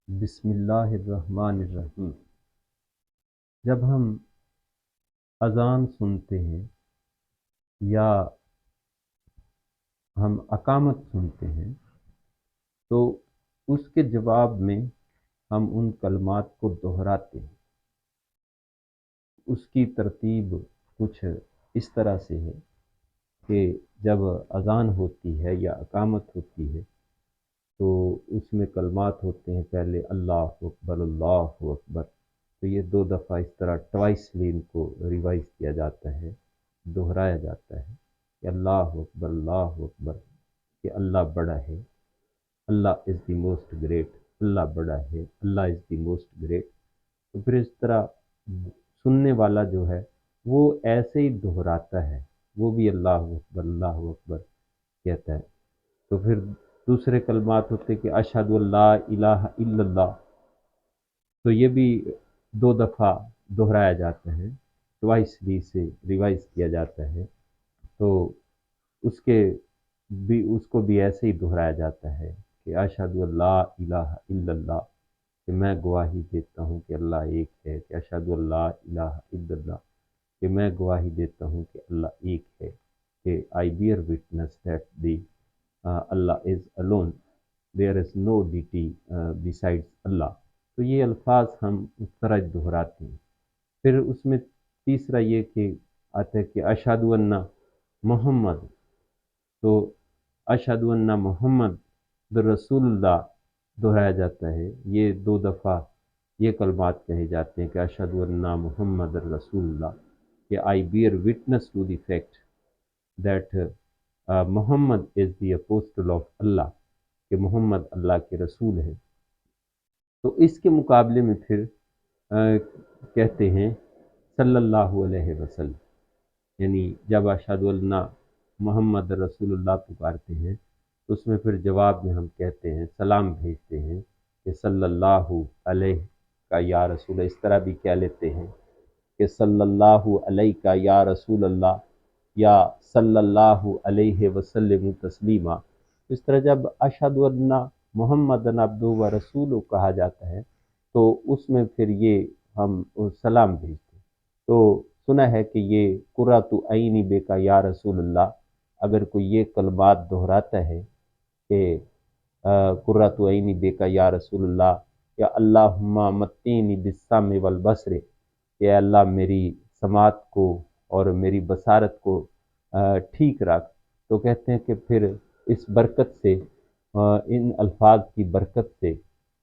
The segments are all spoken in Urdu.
بسم اللہ الرحمن الرحیم۔ جب ہم اذان سنتے ہیں یا ہم اقامت سنتے ہیں تو اس کے جواب میں ہم ان کلمات کو دہراتے ہیں۔ اس کی ترتیب کچھ اس طرح سے ہے کہ جب اذان ہوتی ہے یا اقامت ہوتی ہے تو اس میں کلمات ہوتے ہیں، پہلے اللہ اکبر اللہ اکبر، تو یہ 2 دفعہ اس طرح ٹوائسلی ان کو ریوائز کیا جاتا ہے، دہرایا جاتا ہے کہ اللہ اکبر، کہ اللہ بڑا ہے، اللہ از دی موسٹ گریٹ، اللہ بڑا ہے، اللہ از دی موسٹ گریٹ۔ تو پھر اس طرح سننے والا جو ہے وہ ایسے ہی دہراتا ہے، وہ بھی اللہ اکبر کہتا ہے۔ تو پھر دوسرے کلمات ہوتے کہ اشہد اللہ الہ الا اللہ، تو یہ بھی 2 دفعہ دہرایا جاتا ہے، ٹوائسلی سے ریوائز کیا جاتا ہے۔ تو اس کے بھی اس کو بھی ایسے ہی دہرایا جاتا ہے کہ اشہد اللہ الہ الا اللہ، کہ میں گواہی دیتا ہوں کہ اللہ ایک ہے، کہ اشہد اللہ الہ الا اللہ، کہ میں گواہی دیتا ہوں کہ اللہ ایک ہے، کہ I bear witness that the Allah is alone, there is no deity besides اللہ۔ تو یہ الفاظ ہم اس طرح دہراتے ہیں۔ پھر اس میں تیسرا یہ کہ آتا ہے کہ اشہد ان محمد، تو اشہد ان محمد رسول اللہ دہرایا جاتا ہے، یہ 2 دفعہ یہ کلمات کہے جاتے ہیں کہ اشہد ان محمد رسول اللہ، کہ I bear witness to the fact that Muhammad is the apostle of Allah, کہ محمد اللہ کے رسول ہے۔ تو اس کے مقابلے میں پھر کہتے ہیں صلی اللہ علیہ وسلم، یعنی جب اشہد اللہ محمد رسول اللہ پکارتے ہیں تو اس میں پھر جواب میں ہم کہتے ہیں، سلام بھیجتے ہیں کہ صلی اللہ علیہ کا یا رسول، اس طرح بھی کہہ لیتے ہیں کہ صلی اللہ علیہ کا یا رسول اللہ، یا صلی اللہ علیہ وسلم تسلیما۔ اس طرح جب اشہد ان محمد عبدہ و رسول کہا جاتا ہے تو اس میں پھر یہ ہم سلام بھیجتے ہیں۔ تو سنا ہے کہ یہ قرۃ عینی بے کا یا رسول اللہ، اگر کوئی یہ کلمات دہراتا ہے کہ قرۃ عینی بے کا یا رسول اللہ، یا اللہم متینی بالسمع والبصر، کہ اے اللہ میری سماعت کو اور میری بصارت کو ٹھیک رکھ، تو کہتے ہیں کہ پھر اس برکت سے، ان الفاظ کی برکت سے،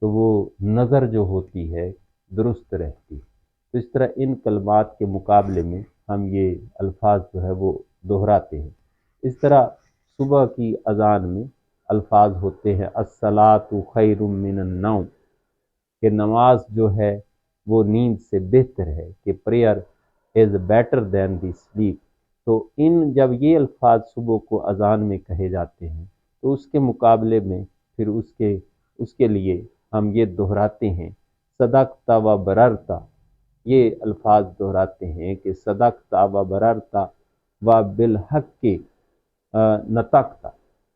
تو وہ نظر جو ہوتی ہے درست رہتی۔ تو اس طرح ان کلمات کے مقابلے میں ہم یہ الفاظ جو ہے وہ دہراتے ہیں۔ اس طرح صبح کی اذان میں الفاظ ہوتے ہیں الصلاۃ خیر من النوم، کہ نماز جو ہے وہ نیند سے بہتر ہے، کہ prayer is better than the slip. تو جب یہ الفاظ صبح کو اذان میں کہے جاتے ہیں تو اس کے مقابلے میں پھر اس کے لیے ہم یہ دہراتے ہیں صدقت و بررت، یہ الفاظ دہراتے ہیں کہ صدقت و بررت و بالحق نطقت،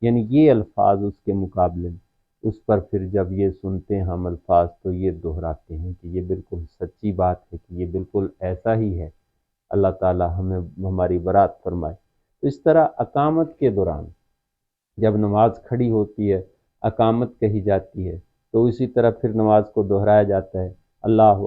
یعنی یہ الفاظ اس کے مقابلے میں، اس پر پھر جب یہ سنتے ہیں ہم الفاظ تو یہ دہراتے ہیں کہ یہ بالکل سچی بات ہے، کہ یہ بالکل ایسا ہی ہے، اللہ تعالی ہمیں ہماری برات فرمائے۔ تو اس طرح اقامت کے دوران جب نماز کھڑی ہوتی ہے، اقامت کہی جاتی ہے، تو اسی طرح پھر نماز کو دہرایا جاتا ہے اللہ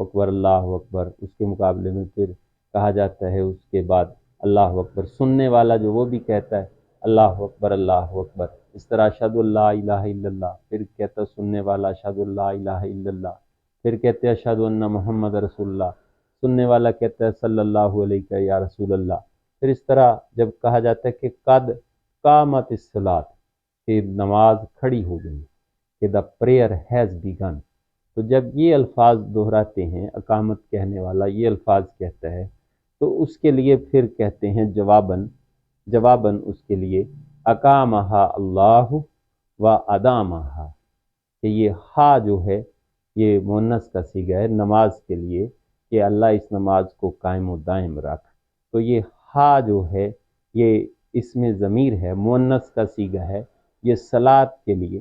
اکبر، اس کے مقابلے میں پھر کہا جاتا ہے اس کے بعد اللہ اکبر، سننے والا جو وہ بھی کہتا ہے اللہ اکبر۔ اس طرح اشہد اللہ الہ الا اللہ، پھر کہتا سننے والا اشہد اللہ الہ الا اللہ، پھر کہتے ہیں اشہد ان محمد رسول اللہ، سننے والا کہتا ہے صلی اللہ علیہ یا رسول اللہ۔ پھر اس طرح جب کہا جاتا ہے کہ قد قامت الصلاۃ، کہ نماز کھڑی ہو گئی، کہ دا پریئر ہیز بیگن، تو جب یہ الفاظ دہراتے ہیں، اقامت کہنے والا یہ الفاظ کہتا ہے تو اس کے لیے پھر کہتے ہیں جواباً اس کے لیے اقامہا اللہ و ادامہا، کہ یہ ہا جو ہے یہ مؤنث کا صیغہ ہے نماز کے لیے، کہ اللہ اس نماز کو قائم و دائم رکھ۔ تو یہ ہا جو ہے یہ اس میں ضمیر ہے، مؤنث کا صیغہ ہے، یہ صلاۃ کے لیے،